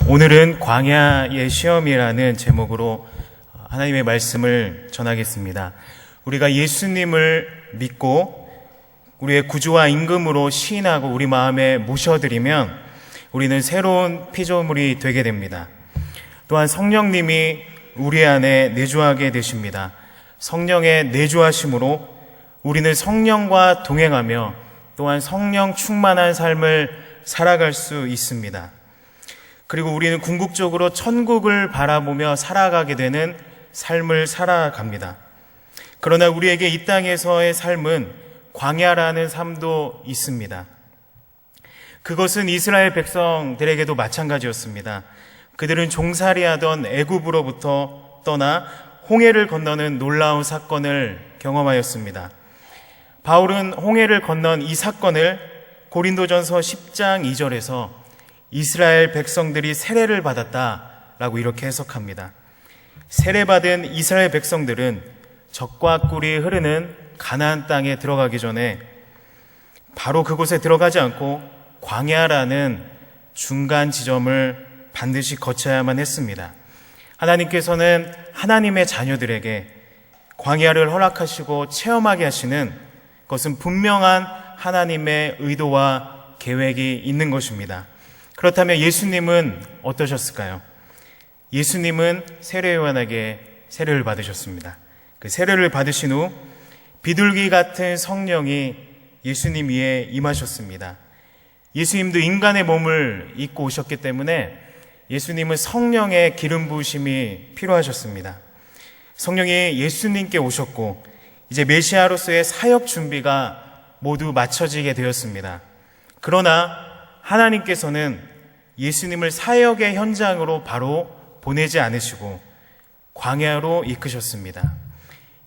오늘은 광야의 시험이라는 제목으로 하나님의 말씀을 전하겠습니다. 우리가 예수님을 믿고 우리의 구주와 임금으로 시인하고 우리 마음에 모셔드리면 우리는 새로운 피조물이 되게 됩니다. 또한 성령님이 우리 안에 내주하게 되십니다. 성령의 내주하심으로 우리는 성령과 동행하며 또한 성령 충만한 삶을 살아갈 수 있습니다. 그리고 우리는 궁극적으로 천국을 바라보며 살아가게 되는 삶을 살아갑니다. 그러나 우리에게 이 땅에서의 삶은 광야라는 삶도 있습니다. 그것은 이스라엘 백성들에게도 마찬가지였습니다. 그들은 종살이하던 애굽으로부터 떠나 홍해를 건너는 놀라운 사건을 경험하였습니다. 바울은 홍해를 건넌 이 사건을 고린도전서 10장 2절에서 이스라엘 백성들이 세례를 받았다라고 이렇게 해석합니다. 세례받은 이스라엘 백성들은 젖과 꿀이 흐르는 가나안 땅에 들어가기 전에 바로 그곳에 들어가지 않고 광야라는 중간 지점을 반드시 거쳐야만 했습니다. 하나님께서는 하나님의 자녀들에게 광야를 허락하시고 체험하게 하시는 것은 분명한 하나님의 의도와 계획이 있는 것입니다. 그렇다면 예수님은 어떠셨을까요? 예수님은 세례요한에게 세례를 받으셨습니다. 그 세례를 받으신 후 비둘기 같은 성령이 예수님 위에 임하셨습니다. 예수님도 인간의 몸을 입고 오셨기 때문에 예수님은 성령의 기름 부으심이 필요하셨습니다. 성령이 예수님께 오셨고 이제 메시아로서의 사역 준비가 모두 마쳐지게 되었습니다. 그러나 하나님께서는 예수님을 사역의 현장으로 바로 보내지 않으시고 광야로 이끄셨습니다.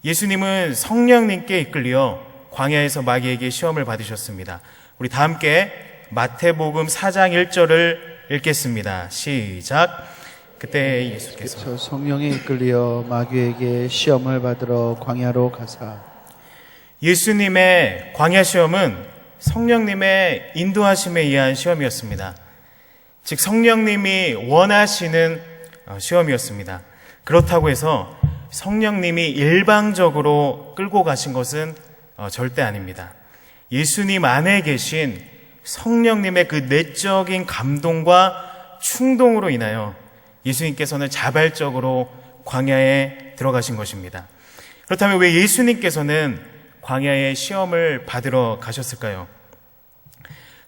예수님은 성령님께 이끌려 광야에서 마귀에게 시험을 받으셨습니다. 우리 다 함께 마태복음 4장 1절을 읽겠습니다. 시작. 그때 예수께서 성령에 이끌려 마귀에게 시험을 받으러 광야로 가사. 예수님의 광야 시험은 성령님의 인도하심에 의한 시험이었습니다. 즉 성령님이 원하시는 시험이었습니다. 그렇다고 해서 성령님이 일방적으로 끌고 가신 것은 절대 아닙니다. 예수님 안에 계신 성령님의 그 내적인 감동과 충동으로 인하여 예수님께서는 자발적으로 광야에 들어가신 것입니다. 그렇다면 왜 예수님께서는 광야에 시험을 받으러 가셨을까요?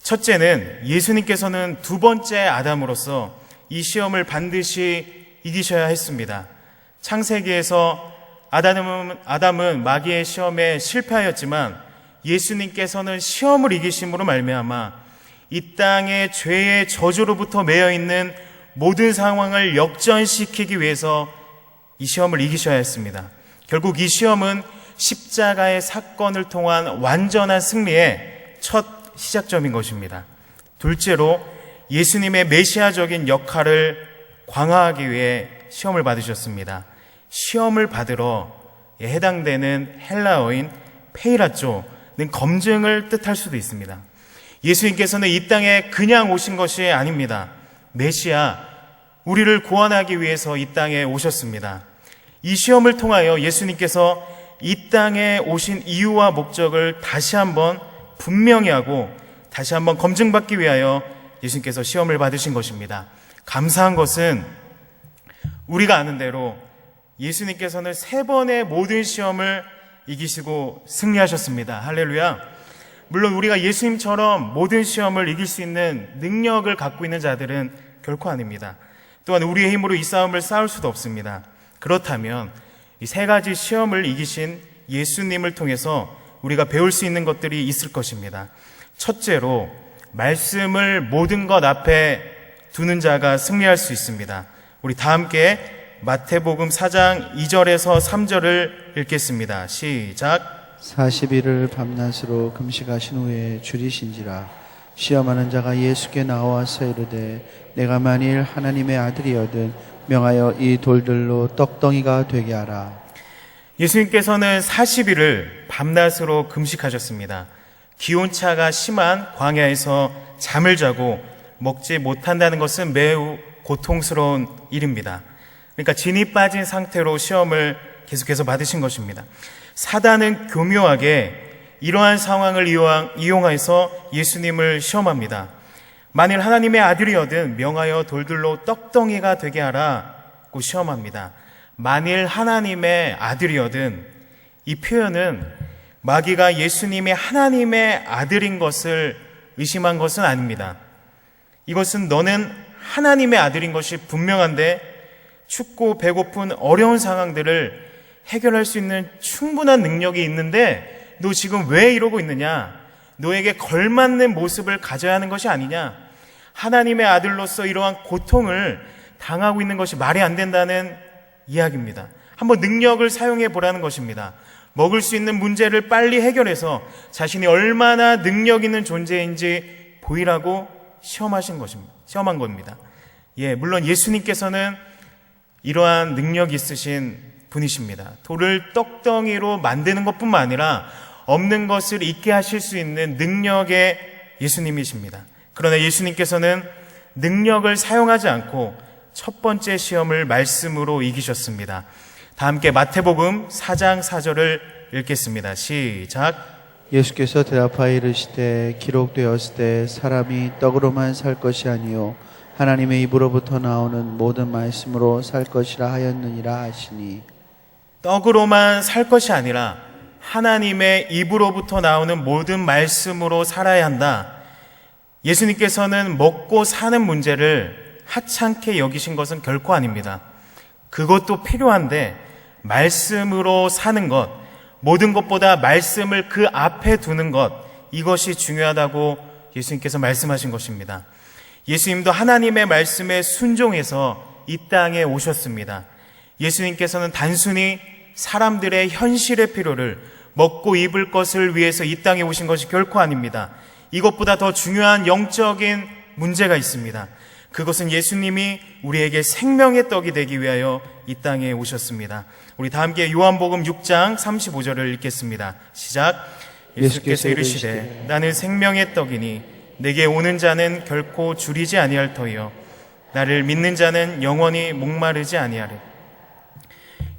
첫째는 예수님께서는 두 번째 아담으로서 이 시험을 반드시 이기셔야 했습니다. 창세기에서 아담은 마귀의 시험에 실패하였지만 예수님께서는 시험을 이기심으로 말미암아 이 땅의 죄의 저주로부터 매여있는 모든 상황을 역전시키기 위해서 이 시험을 이기셔야 했습니다. 결국 이 시험은 십자가의 사건을 통한 완전한 승리의 첫 시작점인 것입니다. 둘째로 예수님의 메시아적인 역할을 강화하기 위해 시험을 받으셨습니다. 시험을 받으러 해당되는 헬라어인 페이라쪼는 검증을 뜻할 수도 있습니다. 예수님께서는 이 땅에 그냥 오신 것이 아닙니다. 메시아, 우리를 구원하기 위해서 이 땅에 오셨습니다. 이 시험을 통하여 예수님께서 이 땅에 오신 이유와 목적을 다시 한번 분명히 하고 다시 한번 검증받기 위하여 예수님께서 시험을 받으신 것입니다. 감사한 것은 우리가 아는 대로 예수님께서는 3번의 모든 시험을 이기시고 승리하셨습니다. 할렐루야. 물론 우리가 예수님처럼 모든 시험을 이길 수 있는 능력을 갖고 있는 자들은 결코 아닙니다. 또한 우리의 힘으로 이 싸움을 싸울 수도 없습니다. 그렇다면 이 3가지 시험을 이기신 예수님을 통해서 우리가 배울 수 있는 것들이 있을 것입니다. 첫째로 말씀을 모든 것 앞에 두는 자가 승리할 수 있습니다. 우리 다 함께 마태복음 4장 2절에서 3절을 읽겠습니다. 시작. 40일을 밤낮으로 금식하신 후에 줄이신지라. 시험하는 자가 예수께 나와서 이르되 내가 만일 하나님의 아들이거든 명하여 이 돌들로 떡덩이가 되게 하라. 예수님께서는 40일을 밤낮으로 금식하셨습니다. 기온차가 심한 광야에서 잠을 자고 먹지 못한다는 것은 매우 고통스러운 일입니다. 그러니까 진이 빠진 상태로 시험을 계속해서 받으신 것입니다. 사단은 교묘하게 이러한 상황을 이용해서 예수님을 시험합니다. 만일 하나님의 아들이거든 명하여 돌들로 떡덩이가 되게 하라고 시험합니다. 만일 하나님의 아들이거든, 이 표현은 마귀가 예수님이 하나님의 아들인 것을 의심한 것은 아닙니다. 이것은 너는 하나님의 아들인 것이 분명한데 춥고 배고픈 어려운 상황들을 해결할 수 있는 충분한 능력이 있는데 너 지금 왜 이러고 있느냐? 너에게 걸맞는 모습을 가져야 하는 것이 아니냐? 하나님의 아들로서 이러한 고통을 당하고 있는 것이 말이 안 된다는 이야기입니다. 한번 능력을 사용해 보라는 것입니다. 먹을 수 있는 문제를 빨리 해결해서 자신이 얼마나 능력 있는 존재인지 보이라고 시험한 겁니다. 물론 예수님께서는 이러한 능력이 있으신 분이십니다. 돌을 떡덩이로 만드는 것뿐만 아니라 없는 것을 있게 하실 수 있는 능력의 예수님이십니다. 그러나 예수님께서는 능력을 사용하지 않고 첫 번째 시험을 말씀으로 이기셨습니다. 다 함께 마태복음 4장 4절을 읽겠습니다. 시작. 예수께서 대답하여 이르시되 기록되었을 때 사람이 떡으로만 살 것이 아니요 하나님의 입으로부터 나오는 모든 말씀으로 살 것이라 하였느니라 하시니. 떡으로만 살 것이 아니라 하나님의 입으로부터 나오는 모든 말씀으로 살아야 한다. 예수님께서는 먹고 사는 문제를 하찮게 여기신 것은 결코 아닙니다. 그것도 필요한데 말씀으로 사는 것, 모든 것보다 말씀을 그 앞에 두는 것, 이것이 중요하다고 예수님께서 말씀하신 것입니다. 예수님도 하나님의 말씀에 순종해서 이 땅에 오셨습니다. 예수님께서는 단순히 사람들의 현실의 필요를, 먹고 입을 것을 위해서 이 땅에 오신 것이 결코 아닙니다. 이것보다 더 중요한 영적인 문제가 있습니다. 그것은 예수님이 우리에게 생명의 떡이 되기 위하여 이 땅에 오셨습니다. 우리 다 함께 요한복음 6장 35절을 읽겠습니다. 시작. 예수께서 이르시되 나는 생명의 떡이니 내게 오는 자는 결코 줄이지 아니할 터이요 나를 믿는 자는 영원히 목마르지 아니하리.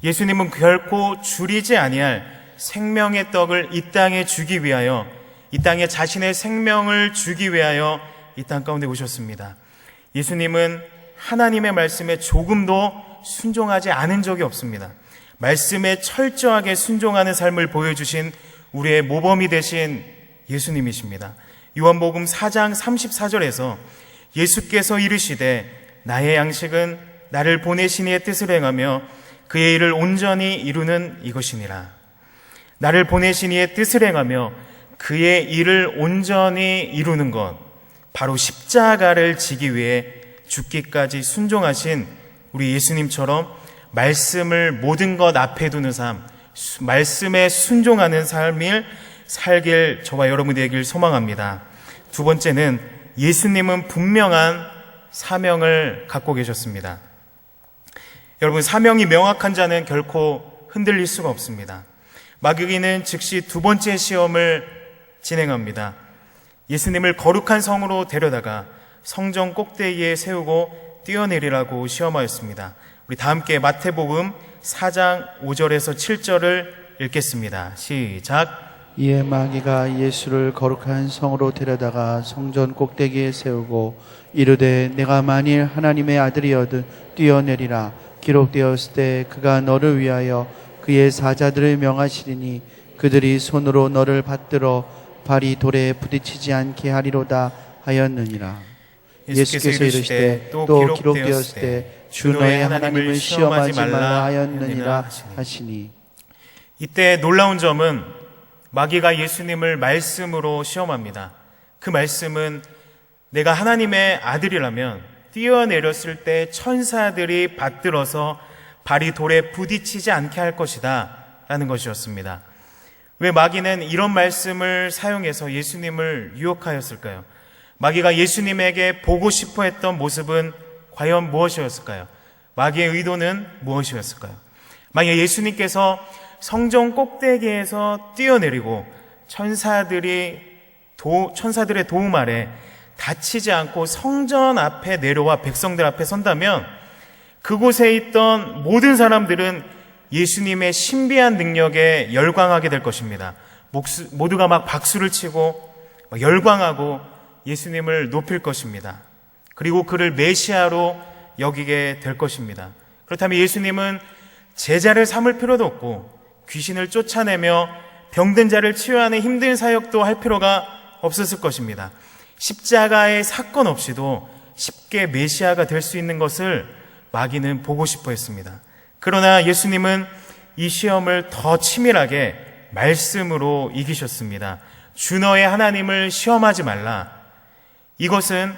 예수님은 결코 줄이지 아니할 생명의 떡을 이 땅에 주기 위하여, 이 땅에 자신의 생명을 주기 위하여 이 땅 가운데 오셨습니다. 예수님은 하나님의 말씀에 조금도 순종하지 않은 적이 없습니다. 말씀에 철저하게 순종하는 삶을 보여주신 우리의 모범이 되신 예수님이십니다. 요한복음 4장 34절에서 예수께서 이르시되 나의 양식은 나를 보내신 이의 뜻을 행하며 그의 일을 온전히 이루는 이것이니라. 나를 보내신 이의 뜻을 행하며 그의 일을 온전히 이루는 것, 바로 십자가를 지기 위해 죽기까지 순종하신 우리 예수님처럼 말씀을 모든 것 앞에 두는 삶, 말씀에 순종하는 삶을 살길 저와 여러분이 되길 소망합니다. 두 번째는 예수님은 분명한 사명을 갖고 계셨습니다. 여러분, 사명이 명확한 자는 결코 흔들릴 수가 없습니다. 마귀는 즉시 두 번째 시험을 진행합니다. 예수님을 거룩한 성으로 데려다가 성전 꼭대기에 세우고 뛰어내리라고 시험하였습니다. 우리 다 함께 마태복음 4장 5절에서 7절을 읽겠습니다. 시작. 이에 마귀가 예수를 거룩한 성으로 데려다가 성전 꼭대기에 세우고 이르되 내가 만일 하나님의 아들이어든 뛰어내리라. 기록되었을 때 그가 너를 위하여 그의 사자들을 명하시리니 그들이 손으로 너를 받들어 발이 돌에 부딪히지 않게 하리로다 하였느니라. 예수께서 이르시되 또 기록되었을 때 주 너의 하나님을 시험하지 말라 하였느니라 하시니. 이때 놀라운 점은 마귀가 예수님을 말씀으로 시험합니다. 그 말씀은 내가 하나님의 아들이라면 뛰어내렸을 때 천사들이 받들어서 발이 돌에 부딪히지 않게 할 것이다 라는 것이었습니다. 왜 마귀는 이런 말씀을 사용해서 예수님을 유혹하였을까요? 마귀가 예수님에게 보고 싶어 했던 모습은 과연 무엇이었을까요? 마귀의 의도는 무엇이었을까요? 만약 예수님께서 성전 꼭대기에서 뛰어내리고 천사들의 도움 아래 다치지 않고 성전 앞에 내려와 백성들 앞에 선다면 그곳에 있던 모든 사람들은 예수님의 신비한 능력에 열광하게 될 것입니다. 모두가 막 박수를 치고 막 열광하고 예수님을 높일 것입니다. 그리고 그를 메시아로 여기게 될 것입니다. 그렇다면 예수님은 제자를 삼을 필요도 없고 귀신을 쫓아내며 병든 자를 치유하는 힘든 사역도 할 필요가 없었을 것입니다. 십자가의 사건 없이도 쉽게 메시아가 될 수 있는 것을 마귀는 보고 싶어 했습니다. 그러나 예수님은 이 시험을 더 치밀하게 말씀으로 이기셨습니다. 주 너의 하나님을 시험하지 말라. 이것은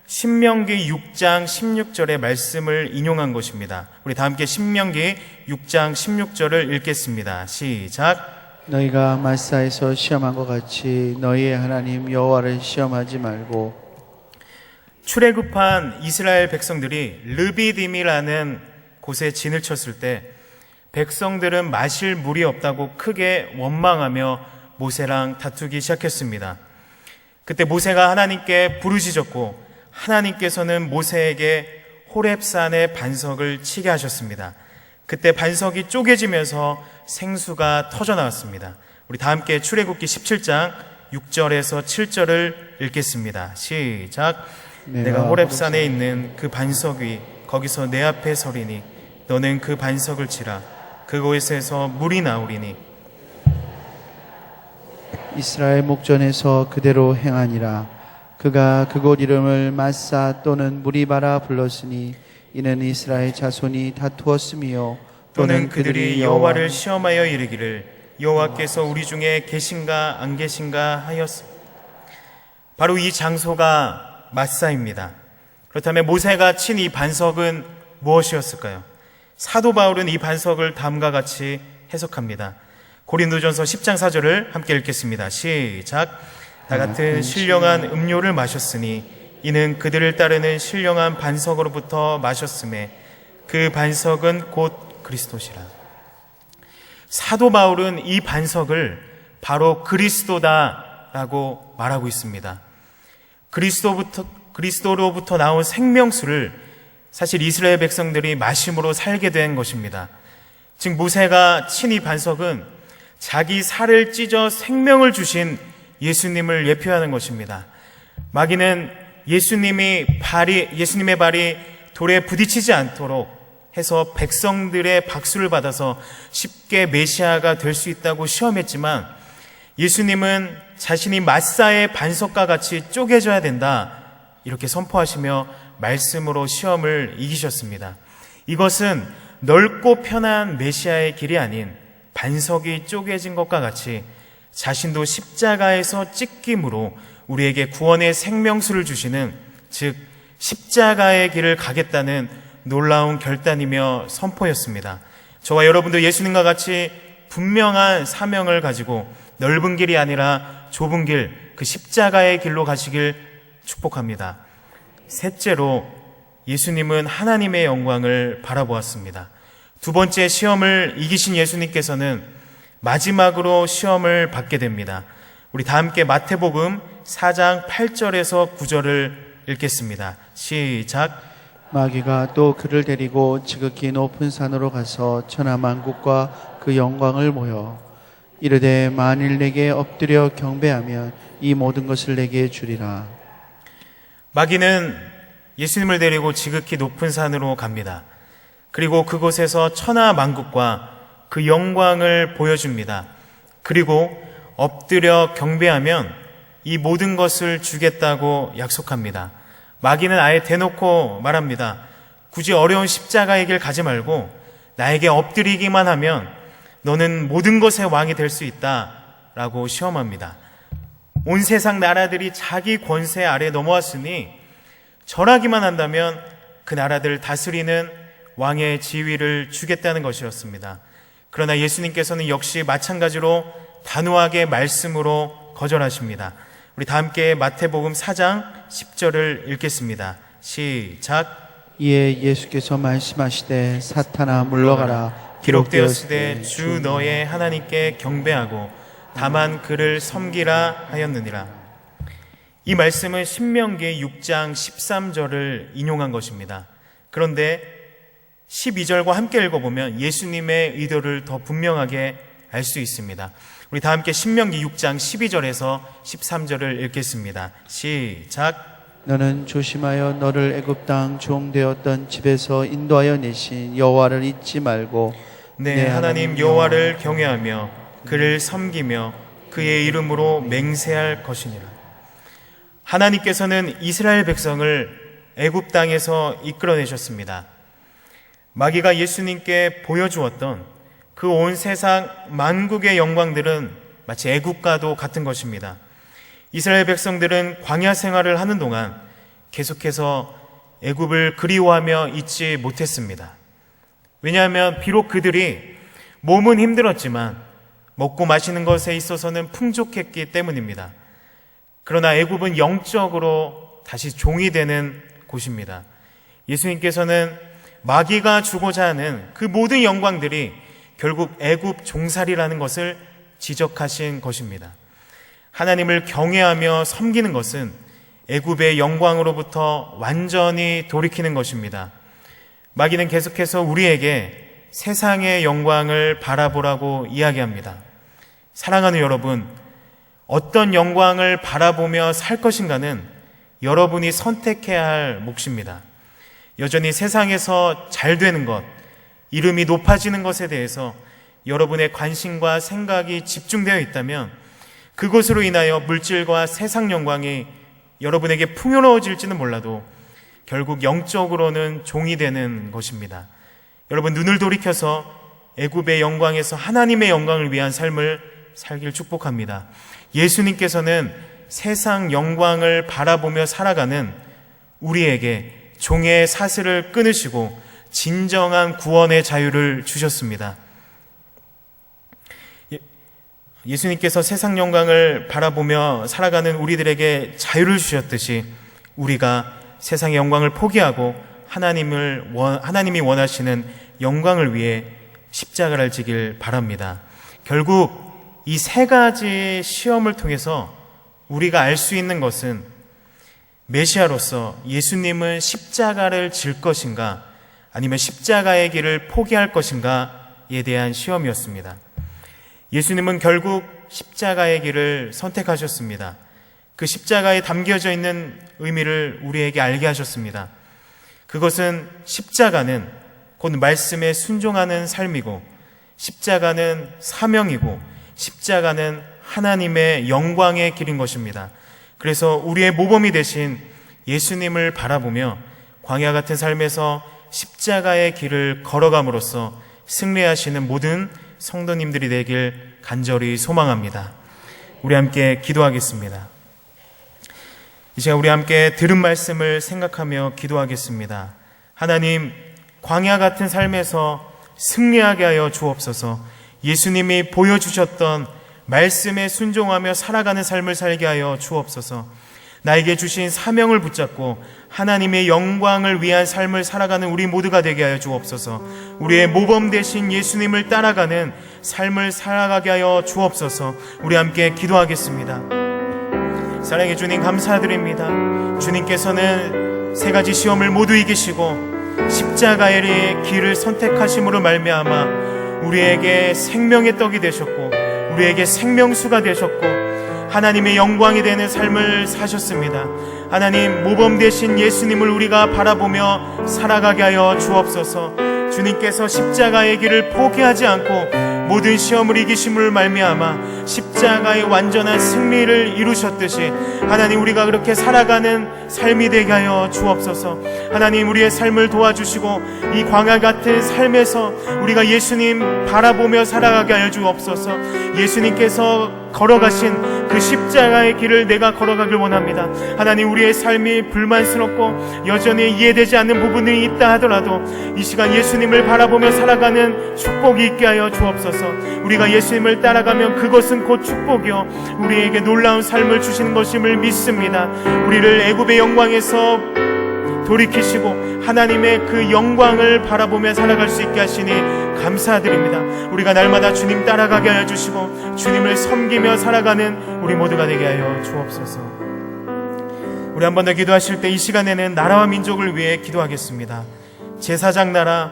신명기 6장 16절의 말씀을 인용한 것입니다. 우리 다 함께 신명기 6장 16절을 읽겠습니다. 시작. 너희가 마사에서 시험한 것 같이 너희의 하나님 여호와를 시험하지 말고. 출애굽한 이스라엘 백성들이 르비딤이라는 곳에 진을 쳤을 때 백성들은 마실 물이 없다고 크게 원망하며 모세랑 다투기 시작했습니다. 그때 모세가 하나님께 부르짖었고 하나님께서는 모세에게 호렙산의 반석을 치게 하셨습니다. 그때 반석이 쪼개지면서 생수가 터져 나왔습니다. 우리 다 함께 출애굽기 17장 6절에서 7절을 읽겠습니다. 시작. 내가 호렙산에 있는 그 반석 위 거기서 내 앞에 서리니 너는 그 반석을 치라. 그곳에서 물이 나오리니 이스라엘 목전에서 그대로 행하니라. 그가 그곳 이름을 마사 또는 무리바라 불렀으니 이는 이스라엘 자손이 다투었으며 또는 그들이 여호와를 시험하여 이르기를 여호와께서 우리 중에 계신가 안 계신가 하였습니다. 바로 이 장소가 마사입니다. 그렇다면 모세가 친 이 반석은 무엇이었을까요? 사도 바울은 이 반석을 다음과 같이 해석합니다. 고린도전서 10장 4절을 함께 읽겠습니다. 시작. 다 같은 신령한 음료를 마셨으니 이는 그들을 따르는 신령한 반석으로부터 마셨음에 그 반석은 곧 그리스도시라. 사도 바울은 이 반석을 바로 그리스도다라고 말하고 있습니다. 그리스도로부터 나온 생명수를 사실 이스라엘 백성들이 마심으로 살게 된 것입니다. 즉 모세가 친 이 반석은 자기 살을 찢어 생명을 주신 예수님을 예표하는 것입니다. 마귀는 예수님의 발이 돌에 부딪히지 않도록 해서 백성들의 박수를 받아서 쉽게 메시아가 될 수 있다고 시험했지만 예수님은 자신이 마사의 반석과 같이 쪼개져야 된다 이렇게 선포하시며 말씀으로 시험을 이기셨습니다. 이것은 넓고 편한 메시아의 길이 아닌 반석이 쪼개진 것과 같이 자신도 십자가에서 찢김으로 우리에게 구원의 생명수를 주시는 즉 십자가의 길을 가겠다는 놀라운 결단이며 선포였습니다. 저와 여러분도 예수님과 같이 분명한 사명을 가지고 넓은 길이 아니라 좁은 길, 그 십자가의 길로 가시길 축복합니다. 셋째로 예수님은 하나님의 영광을 바라보았습니다. 두 번째 시험을 이기신 예수님께서는 마지막으로 시험을 받게 됩니다. 우리 다 함께 마태복음 4장 8절에서 9절을 읽겠습니다. 시작. 마귀가 또 그를 데리고 지극히 높은 산으로 가서 천하만국과 그 영광을 모여 이르되 만일 내게 엎드려 경배하면 이 모든 것을 내게 주리라. 마귀는 예수님을 데리고 지극히 높은 산으로 갑니다. 그리고 그곳에서 천하만국과 그 영광을 보여줍니다. 그리고 엎드려 경배하면 이 모든 것을 주겠다고 약속합니다. 마귀는 아예 대놓고 말합니다. 굳이 어려운 십자가의 길 가지 말고 나에게 엎드리기만 하면 너는 모든 것의 왕이 될 수 있다라고 시험합니다. 온 세상 나라들이 자기 권세 아래 넘어왔으니 절하기만 한다면 그 나라들을 다스리는 왕의 지위를 주겠다는 것이었습니다. 그러나 예수님께서는 역시 마찬가지로 단호하게 말씀으로 거절하십니다. 우리 다 함께 마태복음 4장 10절을 읽겠습니다. 시작. 이에 예수께서 말씀하시되 사탄아 물러가라. 기록되었으되 주 너의 하나님께 경배하고 다만 그를 섬기라 하였느니라. 이 말씀은 신명기 6장 13절을 인용한 것입니다. 그런데 12절과 함께 읽어보면 예수님의 의도를 더 분명하게 알 수 있습니다. 우리 다 함께 신명기 6장 12절에서 13절을 읽겠습니다. 시작. 너는 조심하여 너를 애굽 땅 종되었던 집에서 인도하여 내신 여호와를 잊지 말고 내 하나님 여호와를 경외하며 그를 섬기며 그의 이름으로 맹세할 것이니라. 하나님께서는 이스라엘 백성을 애굽 땅에서 이끌어내셨습니다. 마귀가 예수님께 보여주었던 그 온 세상 만국의 영광들은 마치 애국과도 같은 것입니다. 이스라엘 백성들은 광야 생활을 하는 동안 계속해서 애굽을 그리워하며 잊지 못했습니다. 왜냐하면 비록 그들이 몸은 힘들었지만 먹고 마시는 것에 있어서는 풍족했기 때문입니다. 그러나 애굽은 영적으로 다시 종이 되는 곳입니다. 예수님께서는 마귀가 주고자 하는 그 모든 영광들이 결국 애굽 종살이라는 것을 지적하신 것입니다. 하나님을 경외하며 섬기는 것은 애굽의 영광으로부터 완전히 돌이키는 것입니다. 마귀는 계속해서 우리에게 세상의 영광을 바라보라고 이야기합니다. 사랑하는 여러분, 어떤 영광을 바라보며 살 것인가는 여러분이 선택해야 할 몫입니다. 여전히 세상에서 잘 되는 것, 이름이 높아지는 것에 대해서 여러분의 관심과 생각이 집중되어 있다면 그것으로 인하여 물질과 세상 영광이 여러분에게 풍요로워질지는 몰라도 결국 영적으로는 종이 되는 것입니다. 여러분, 눈을 돌이켜서 애굽의 영광에서 하나님의 영광을 위한 삶을 살길 축복합니다. 예수님께서는 세상 영광을 바라보며 살아가는 우리에게 종의 사슬을 끊으시고 진정한 구원의 자유를 주셨습니다. 예수님께서 세상 영광을 바라보며 살아가는 우리들에게 자유를 주셨듯이 우리가 세상의 영광을 포기하고 하나님이 원하시는 영광을 위해 십자가를 지길 바랍니다. 결국 이 세 가지 시험을 통해서 우리가 알 수 있는 것은 메시아로서 예수님은 십자가를 질 것인가 아니면 십자가의 길을 포기할 것인가에 대한 시험이었습니다. 예수님은 결국 십자가의 길을 선택하셨습니다. 그 십자가에 담겨져 있는 의미를 우리에게 알게 하셨습니다. 그것은 십자가는 곧 말씀에 순종하는 삶이고, 십자가는 사명이고, 십자가는 하나님의 영광의 길인 것입니다. 그래서 우리의 모범이 되신 예수님을 바라보며 광야 같은 삶에서 십자가의 길을 걸어감으로써 승리하시는 모든 성도님들이 되길 간절히 소망합니다. 우리 함께 기도하겠습니다. 이 시간 우리 함께 들은 말씀을 생각하며 기도하겠습니다. 하나님, 광야 같은 삶에서 승리하게 하여 주옵소서. 예수님이 보여주셨던 말씀에 순종하며 살아가는 삶을 살게 하여 주옵소서. 나에게 주신 사명을 붙잡고 하나님의 영광을 위한 삶을 살아가는 우리 모두가 되게 하여 주옵소서. 우리의 모범 되신 예수님을 따라가는 삶을 살아가게 하여 주옵소서. 우리 함께 기도하겠습니다. 사랑의 주님, 감사드립니다. 주님께서는 세 가지 시험을 모두 이기시고 십자가의 길을 선택하심으로 말미암아 우리에게 생명의 떡이 되셨고 우리에게 생명수가 되셨고 하나님의 영광이 되는 삶을 사셨습니다. 하나님, 모범 되신 예수님을 우리가 바라보며 살아가게 하여 주옵소서. 주님께서 십자가의 길을 포기하지 않고 모든 시험을 이기심을 말미암아 십자가의 완전한 승리를 이루셨듯이 하나님, 우리가 그렇게 살아가는 삶이 되게 하여 주옵소서. 하나님, 우리의 삶을 도와주시고 이 광야 같은 삶에서 우리가 예수님 바라보며 살아가게 하여 주옵소서. 예수님께서 걸어가신 그 십자가의 길을 내가 걸어가길 원합니다. 하나님, 우리의 삶이 불만스럽고 여전히 이해되지 않는 부분이 있다 하더라도 이 시간 예수님을 바라보며 살아가는 축복이 있게 하여 주옵소서. 우리가 예수님을 따라가면 그것은 곧 축복이요 우리에게 놀라운 삶을 주시는 것임을 믿습니다. 우리를 애굽의 영광에서 돌이키시고 하나님의 그 영광을 바라보며 살아갈 수 있게 하시니 감사드립니다. 우리가 날마다 주님 따라가게 하여 주시고 주님을 섬기며 살아가는 우리 모두가 되게 하여 주옵소서. 우리 한 번 더 기도하실 때 이 시간에는 나라와 민족을 위해 기도하겠습니다. 제사장 나라,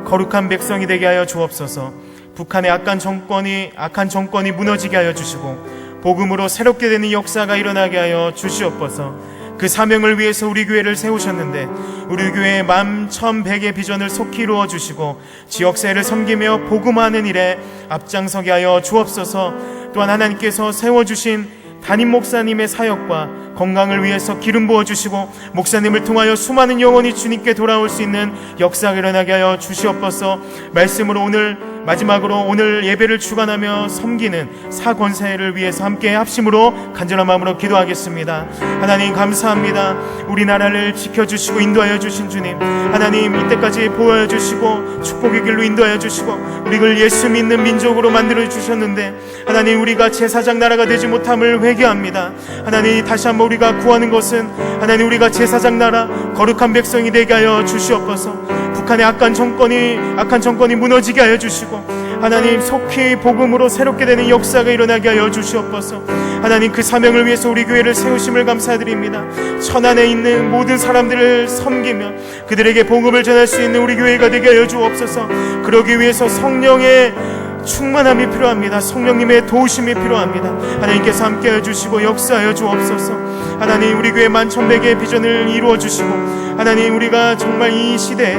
거룩한 백성이 되게 하여 주옵소서. 북한의 악한 정권이 무너지게 하여 주시고 복음으로 새롭게 되는 역사가 일어나게 하여 주시옵소서. 그 사명을 위해서 우리 교회를 세우셨는데 우리 교회의 11,100의 비전을 속히 이루어 주시고 지역사회를 섬기며 복음하는 일에 앞장서게 하여 주옵소서. 또한 하나님께서 세워주신 담임 목사님의 사역과 건강을 위해서 기름 부어주시고 목사님을 통하여 수많은 영혼이 주님께 돌아올 수 있는 역사가 일어나게 하여 주시옵소서. 말씀으로 마지막으로 오늘 예배를 주관하며 섬기는 사권사회를 위해서 함께 합심으로 간절한 마음으로 기도하겠습니다. 하나님 감사합니다. 우리나라를 지켜주시고 인도하여 주신 주님, 하나님 이때까지 보호하여 주시고 축복의 길로 인도하여 주시고 우리를 예수 믿는 민족으로 만들어 주셨는데 하나님 우리가 제사장 나라가 되지 못함을 회개합니다. 하나님 다시 한번 우리가 구하는 것은 하나님 우리가 제사장 나라 거룩한 백성이 되게 하여 주시옵소서. 북한의 악한 정권이 무너지게 하여 주시고 하나님 속히 복음으로 새롭게 되는 역사가 일어나게 하여 주시옵소서. 하나님 그 사명을 위해서 우리 교회를 세우심을 감사드립니다. 천안에 있는 모든 사람들을 섬기며 그들에게 복음을 전할 수 있는 우리 교회가 되게 하여 주옵소서. 그러기 위해서 성령의 충만함이 필요합니다. 성령님의 도우심이 필요합니다. 하나님께서 함께하여 주시고 역사하여 주옵소서. 하나님 우리 교회 11,100개의 비전을 이루어 주시고 하나님 우리가 정말 이 시대에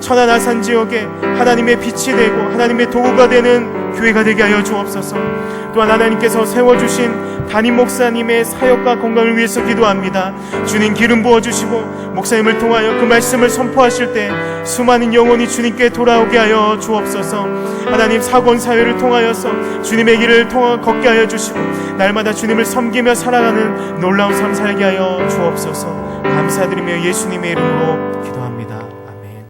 천안 아산 지역에 하나님의 빛이 되고 하나님의 도구가 되는 교회가 되게 하여 주옵소서. 또한 하나님께서 세워주신 담임 목사님의 사역과 건강을 위해서 기도합니다. 주님 기름 부어주시고 목사님을 통하여 그 말씀을 선포하실 때 수많은 영혼이 주님께 돌아오게 하여 주옵소서. 하나님 사권사회를 통하여서 주님의 길을 걷게 하여 주시고 날마다 주님을 섬기며 살아가는 놀라운 삶 살게 하여 주옵소서. 감사드리며 예수님의 이름으로 기도합니다.